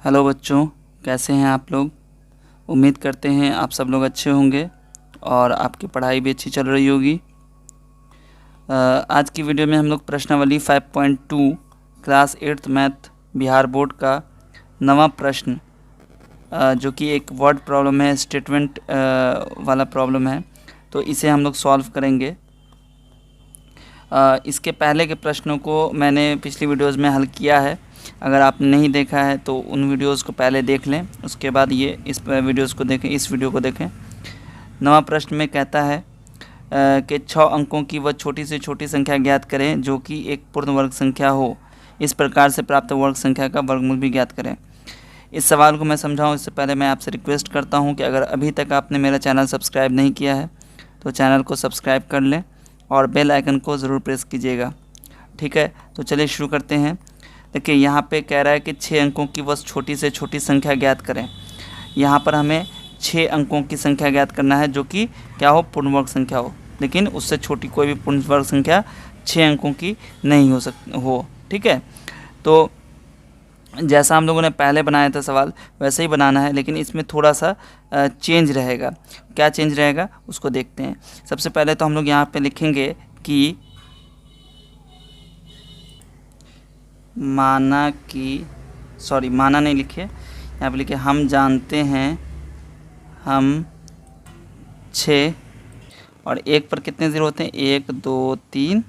Hello बच्चों, कैसे हैं आप लोग। उम्मीद करते हैं आप सब लोग अच्छे होंगे और आपकी पढ़ाई भी अच्छी चल रही होगी। आज की वीडियो में हम लोग प्रश्नावली 5.2 class 8th math Bihar board का नवा प्रश्न, जो कि एक वर्ड प्रॉब्लम है, स्टेटमेंट वाला प्रॉब्लम है, तो इसे हम लोग सॉल्व करेंगे। इसके पहले के प्रश्नों को मैंने पिछली वीडियोज़ में हल किया है। अगर आपने नहीं देखा है तो उन वीडियोज़ को पहले देख लें, उसके बाद ये इस वीडियोज़ को देखें, इस वीडियो को देखें। नवा प्रश्न में कहता है कि 6 अंकों की वह छोटी से छोटी संख्या ज्ञात करें जो कि एक पूर्ण वर्ग संख्या हो। इस प्रकार से प्राप्त वर्ग संख्या का वर्गमूल भी ज्ञात करें। इस सवाल को मैं समझाऊं इससे पहले मैं आपसे रिक्वेस्ट करता हूं कि अगर अभी तक आपने मेरा चैनल सब्सक्राइब नहीं किया है तो चैनल को सब्सक्राइब कर लें और बेल आइकन को ज़रूर प्रेस कीजिएगा। ठीक है, तो चलिए शुरू करते हैं। देखिए यहाँ पे कह रहा है कि 6 अंकों की वह छोटी से छोटी संख्या ज्ञात करें। यहाँ पर हमें 6 अंकों की संख्या ज्ञात करना है जो कि क्या हो, पूर्ण वर्ग संख्या हो, लेकिन उससे छोटी कोई भी पूर्ण वर्ग संख्या 6 अंकों की नहीं हो। ठीक है, तो जैसा हम लोगों ने पहले बनाया था सवाल वैसे ही बनाना है, लेकिन इसमें थोड़ा सा चेंज रहेगा। क्या चेंज रहेगा उसको देखते हैं। सबसे पहले तो हम लोग यहाँ पे लिखेंगे कि माना नहीं लिखे, यहाँ पे लिखे हम जानते हैं हम 6 और 1 पर कितने ज़ीरो होते हैं, 1 2 3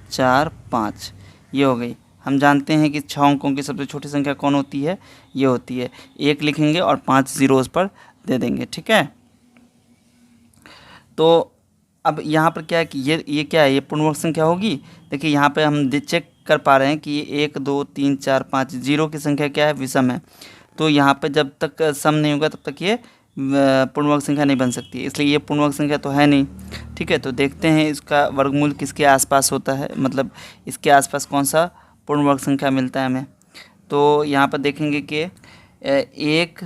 4 5, ये हो गई। हम जानते हैं कि 6 अंकों की सबसे छोटी संख्या कौन होती है, ये होती है। 1 लिखेंगे और 5 ज़ीरो उस पर दे देंगे। ठीक है, तो अब यहाँ पर क्या है कि ये क्या है, ये पूर्ण वर्ग संख्या होगी। देखिए यहाँ पे हम चेक कर पा रहे हैं कि ये 1 2 3 4 5 जीरो की संख्या क्या है, विषम है। तो यहाँ पे जब तक सम नहीं होगा तब तक ये पूर्ण वर्ग संख्या नहीं बन सकती, इसलिए ये पूर्ण वर्ग संख्या तो है नहीं। ठीक है, तो देखते हैं इसका वर्गमूल किसके आसपास होता है, मतलब इसके आसपास कौन सा पूर्ण वर्ग संख्या मिलता है हमें। तो यहाँ पर देखेंगे कि 1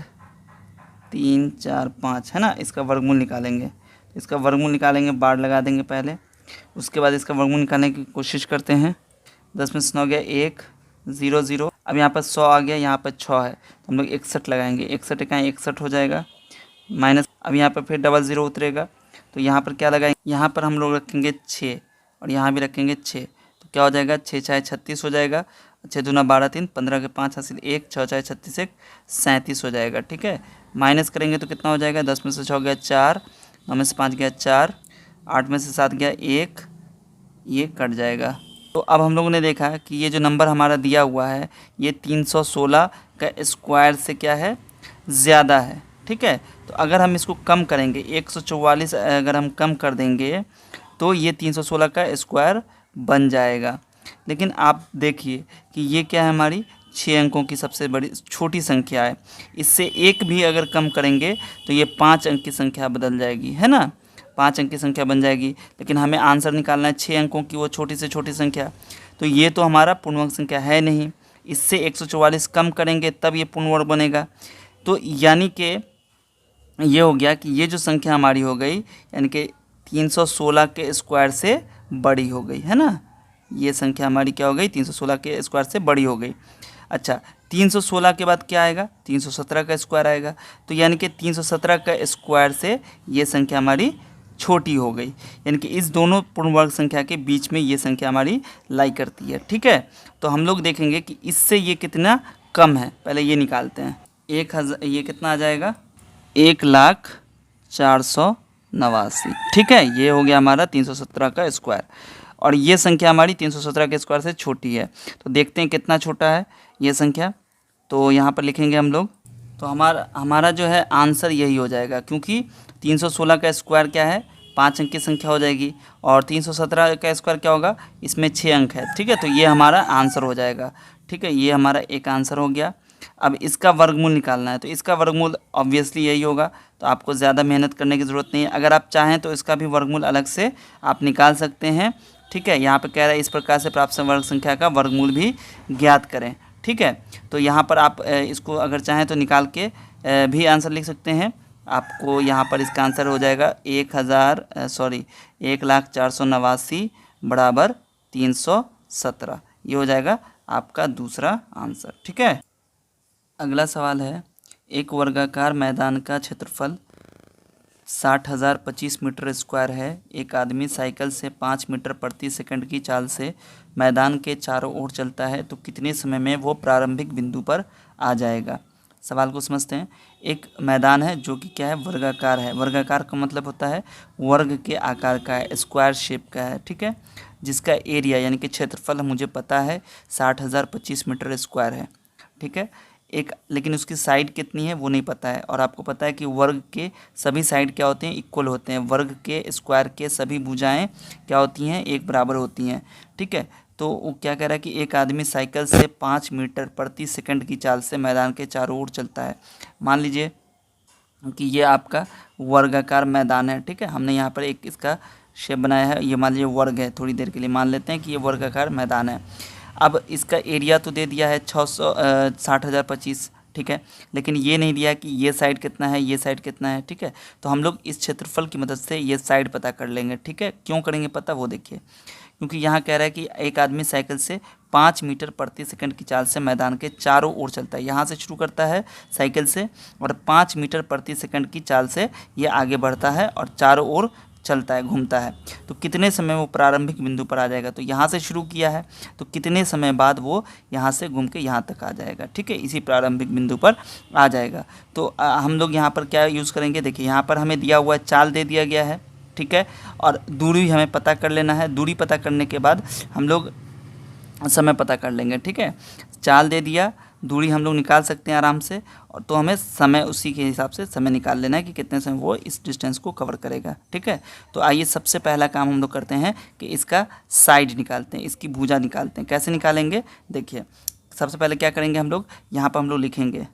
3 4 5 है ना, इसका वर्गमूल निकालेंगे। इसका वर्गमूल निकालेंगे, बार लगा देंगे पहले, उसके बाद इसका वर्गमूल निकालने की कोशिश करते हैं। 10 में से 9 गया 1 0 0। अब यहाँ पर 100 आ गया, यहाँ पर 6 है तो हम लोग 61 लगाएंगे। 61 इकाई 61 हो जाएगा, माइनस अब यहाँ पर फिर डबल ज़ीरो उतरेगा, तो यहाँ पर क्या लगाएंगे, यहाँ पर हम लोग रखेंगे 6 और यहाँ भी रखेंगे 6, तो क्या हो जाएगा, 6 6 36 हो जाएगा। 6 दूना 12 3 15 के 5 हासिल 1, 6 6 36 1 37 हो जाएगा। ठीक है, माइनस करेंगे तो कितना हो जाएगा, 10 में से 6 गया 4, 9 में से 5 गया 4, 8 में से 7 गया 1, ये कट जाएगा। तो अब हम लोगों ने देखा कि ये जो नंबर हमारा दिया हुआ है ये 316 का स्क्वायर से क्या है, ज़्यादा है। ठीक है, तो अगर हम इसको कम करेंगे 144 अगर हम कम कर देंगे तो ये 316 का स्क्वायर बन जाएगा। लेकिन आप देखिए कि ये क्या है, हमारी 6 अंकों की सबसे बड़ी छोटी संख्या है। इससे एक भी अगर कम करेंगे तो ये 5 अंक की संख्या बदल जाएगी, है ना, 5 अंक की संख्या बन जाएगी। लेकिन हमें आंसर निकालना है 6 अंकों की वो छोटी से छोटी संख्या, तो ये तो हमारा पूर्ण वर्ग संख्या है नहीं। इससे 144 कम करेंगे तब ये पूर्ण वर्ग बनेगा। तो यानी कि ये हो गया कि ये जो संख्या हमारी हो गई, यानी कि 316 के स्क्वायर से बड़ी हो गई, है ना। ये संख्या हमारी क्या हो गई, 316 के स्क्वायर से बड़ी हो गई। अच्छा, 316 के बाद क्या आएगा, 317 का स्क्वायर आएगा। तो यानी कि 317 का स्क्वायर से ये संख्या हमारी छोटी हो गई, यानी कि इस दोनों पूर्ण वर्ग संख्या के बीच में ये संख्या हमारी लाई करती है। ठीक है, तो हम लोग देखेंगे कि इससे ये कितना कम है, पहले ये निकालते हैं। 1000, ये कितना आ जाएगा, 1,04,89। ठीक है, ये हो गया हमारा 317 का स्क्वायर और ये संख्या हमारी 317 के स्क्वायर से छोटी है। तो देखते हैं कितना छोटा है ये संख्या, तो यहाँ पर लिखेंगे हम लोग। तो हमारा जो है आंसर यही हो जाएगा, क्योंकि 316 का स्क्वायर क्या है, 5 अंक की संख्या हो जाएगी और 317 का स्क्वायर क्या होगा, इसमें 6 अंक है। ठीक है, तो ये हमारा आंसर हो जाएगा। ठीक है, ये हमारा एक आंसर हो गया। अब इसका वर्गमूल निकालना है, तो इसका वर्गमूल ऑब्वियसली यही होगा, तो आपको ज़्यादा मेहनत करने की ज़रूरत नहीं है। अगर आप चाहें तो इसका भी वर्गमूल अलग से आप निकाल सकते हैं। ठीक है, यहाँ पे कह रहा है इस प्रकार से प्राप्त वर्ग संख्या का वर्गमूल भी ज्ञात करें। ठीक है, तो यहाँ पर आप इसको अगर चाहें तो निकाल के भी आंसर लिख सकते हैं। आपको यहाँ पर इसका आंसर हो जाएगा 1,04,89 बराबर 317, ये हो जाएगा आपका दूसरा आंसर। ठीक है, अगला सवाल है, एक वर्गाकार मैदान का क्षेत्रफल 60,025 मीटर स्क्वायर है। एक आदमी साइकिल से 5 मीटर प्रति सेकंड की चाल से मैदान के चारों ओर चलता है तो कितने समय में वो प्रारंभिक बिंदु पर आ जाएगा। सवाल को समझते हैं। एक मैदान है जो कि क्या है, वर्गाकार है। वर्गाकार का मतलब होता है वर्ग के आकार का है, स्क्वायर शेप का है, ठीक है। जिसका एरिया यानी कि क्षेत्रफल मुझे पता है 60,025 मीटर स्क्वायर है, ठीक है। एक लेकिन उसकी साइड कितनी है वो नहीं पता है। और आपको पता है कि वर्ग के सभी साइड क्या होते हैं, इक्वल होते हैं। वर्ग के स्क्वायर के सभी भुजाएं क्या होती हैं, एक बराबर होती हैं, ठीक है। तो वो क्या कह रहा है कि एक आदमी साइकिल से 5 मीटर प्रति सेकंड की चाल से मैदान के चारों ओर चलता है। मान लीजिए कि ये आपका वर्गाकार मैदान है, ठीक है। हमने यहाँ पर एक इसका शेप बनाया है, ये मान लीजिए वर्ग है। थोड़ी देर के लिए मान लेते हैं कि ये वर्गाकार मैदान है। अब इसका एरिया तो दे दिया है 60,025, ठीक है। लेकिन ये नहीं दिया कि ये साइड कितना है, ये साइड कितना है, ठीक है। तो हम लोग इस क्षेत्रफल की मदद से ये साइड पता कर लेंगे, ठीक है। क्यों करेंगे पता, वो देखिए। क्योंकि यहाँ कह रहा है कि एक आदमी साइकिल से 5 मीटर प्रति सेकंड की चाल से मैदान के चारों ओर चलता है। यहाँ से शुरू करता है साइकिल से और 5 मीटर प्रति सेकंड की चाल से ये आगे बढ़ता है और चारों ओर चलता है, घूमता है। तो कितने समय वो प्रारंभिक बिंदु पर आ जाएगा। तो यहाँ से शुरू किया है तो कितने समय बाद वो यहाँ से घूम के यहाँ तक आ जाएगा, ठीक है। इसी प्रारंभिक बिंदु पर आ जाएगा। तो हम लोग यहाँ पर क्या यूज़ करेंगे, देखिए यहाँ पर हमें दिया हुआ चाल दे दिया गया है, ठीक है। और दूरी हमें पता कर लेना है। दूरी पता करने के बाद हम लोग समय पता कर लेंगे, ठीक है। चाल दे दिया, दूरी हम लोग निकाल सकते हैं आराम से। और तो हमें समय उसी के हिसाब से समय निकाल लेना है कि कितने समय वो इस डिस्टेंस को कवर करेगा, ठीक है। तो आइए सबसे पहला काम हम लोग करते हैं कि इसका साइड निकालते हैं, इसकी भुजा निकालते हैं। कैसे निकालेंगे, देखिए। सबसे पहले क्या करेंगे, हम लोग यहाँ पर हम लोग लिखेंगे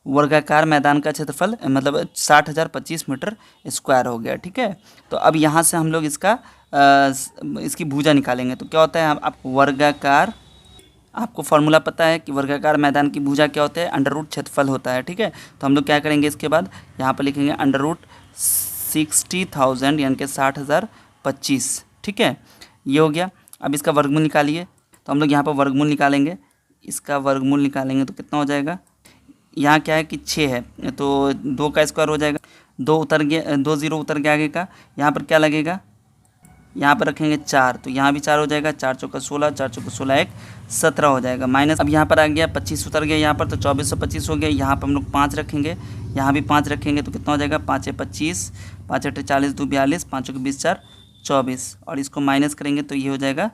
वर्गाकार मैदान का क्षेत्रफल मतलब 60,025 मीटर स्क्वायर हो गया, ठीक है। तो अब यहाँ से हम लोग इसकी भुजा निकालेंगे। तो क्या होता है, आप वर्गाकार, आपको फार्मूला पता है कि वर्गाकार मैदान की भुजा क्या होता है, अंडर रूट क्षेत्रफल होता है, ठीक है। तो हम लोग क्या करेंगे, इसके बाद यहाँ पर लिखेंगे अंडर रूट 60,000 यानी कि 60,025, ठीक है। ये हो गया। अब इसका वर्गमूल निकालिए। तो हम लोग यहाँ पर वर्गमूल निकालेंगे। इसका वर्गमूल निकालेंगे तो कितना हो जाएगा, यहाँ क्या है कि 6 है तो 2 का स्क्वायर हो जाएगा। 2 उतर गया, 2 0 उतर गया आगे का। यहाँ पर क्या लगेगा, यहाँ पर रखेंगे 4 तो यहाँ भी 4 हो जाएगा। 4 चौका 16, 4 चौका 16, 1 17 हो जाएगा। माइनस अब यहाँ पर आ गया 25 उतर गया यहाँ पर तो 2425 हो गया। यहाँ पर हम लोग 5 रखेंगे, यहाँ भी 5 रखेंगे तो कितना हो जाएगा, 5 है 25, 5 8 40, 2 42, 5 के 20, 4 24। और इसको माइनस करेंगे तो ये हो जाएगा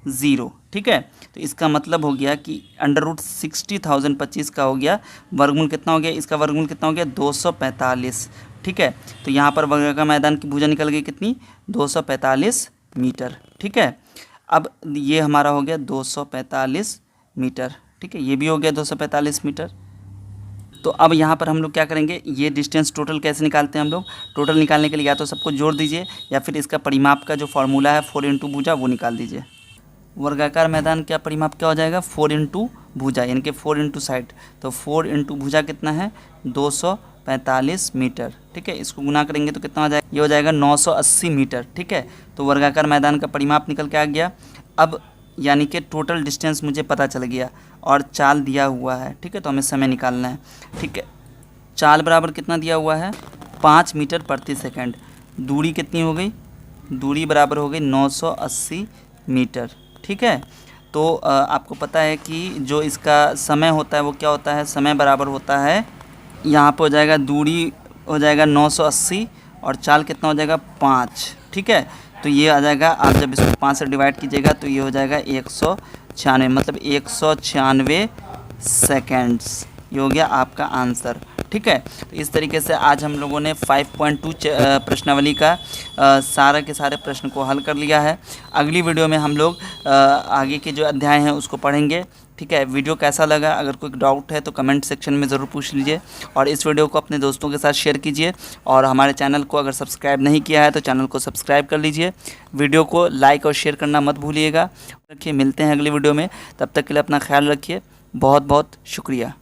0, ठीक है। तो इसका मतलब हो गया कि अंडर रूट 60,025 का हो गया वर्गमूल कितना हो गया, इसका वर्गमूल कितना हो गया 245, ठीक है। तो यहाँ पर वर्गाकार मैदान की भुजा निकल गई कितनी, 245 मीटर, ठीक है। अब ये हमारा हो गया 245 मीटर, ठीक है। ये भी हो गया 245 मीटर। तो अब यहाँ पर हम लोग क्या करेंगे, ये डिस्टेंस टोटल कैसे निकालते हैं हम लोग। टोटल निकालने के लिए या तो सबको जोड़ दीजिए या फिर इसका परिमाप का जो फॉर्मूला है 4 × भुजा वो निकाल दीजिए। वर्गाकार मैदान का परिमाप क्या हो जाएगा, 4 × भुजा यानी कि 4 × साइड। तो 4 × भुजा कितना है, 245 मीटर, ठीक है। इसको गुना करेंगे तो कितना हो जाएगा, ये हो जाएगा 980 मीटर, ठीक है। तो वर्गाकार मैदान का परिमाप निकल के आ गया। अब यानी कि टोटल डिस्टेंस मुझे पता चल गया और चाल दिया हुआ है, ठीक है। तो हमें समय निकालना है, ठीक है। चाल बराबर कितना दिया हुआ है, 5 मीटर प्रति सेकंड। दूरी कितनी हो गई, दूरी बराबर हो गई 980 मीटर, ठीक है। तो आपको पता है कि जो इसका समय होता है वो क्या होता है, समय बराबर होता है, यहाँ पर हो जाएगा दूरी हो जाएगा 980 और चाल कितना हो जाएगा 5, ठीक है। तो ये आ जाएगा, आप जब इसको 5 से डिवाइड कीजिएगा तो ये हो जाएगा 196, मतलब 196 सेकेंड्स। ये हो गया आपका आंसर, ठीक है। तो इस तरीके से आज हम लोगों ने 5.2 प्रश्नावली का सारे के सारे प्रश्न को हल कर लिया है। अगली वीडियो में हम लोग आगे के जो अध्याय हैं उसको पढ़ेंगे, ठीक है। वीडियो कैसा लगा, अगर कोई डाउट है तो कमेंट सेक्शन में ज़रूर पूछ लीजिए और इस वीडियो को अपने दोस्तों के साथ शेयर कीजिए। और हमारे चैनल को अगर सब्सक्राइब नहीं किया है तो चैनल को सब्सक्राइब कर लीजिए। वीडियो को लाइक और शेयर करना मत भूलिएगा। रखिए, मिलते हैं अगली वीडियो में, तब तक के लिए अपना ख्याल रखिए। बहुत बहुत शुक्रिया।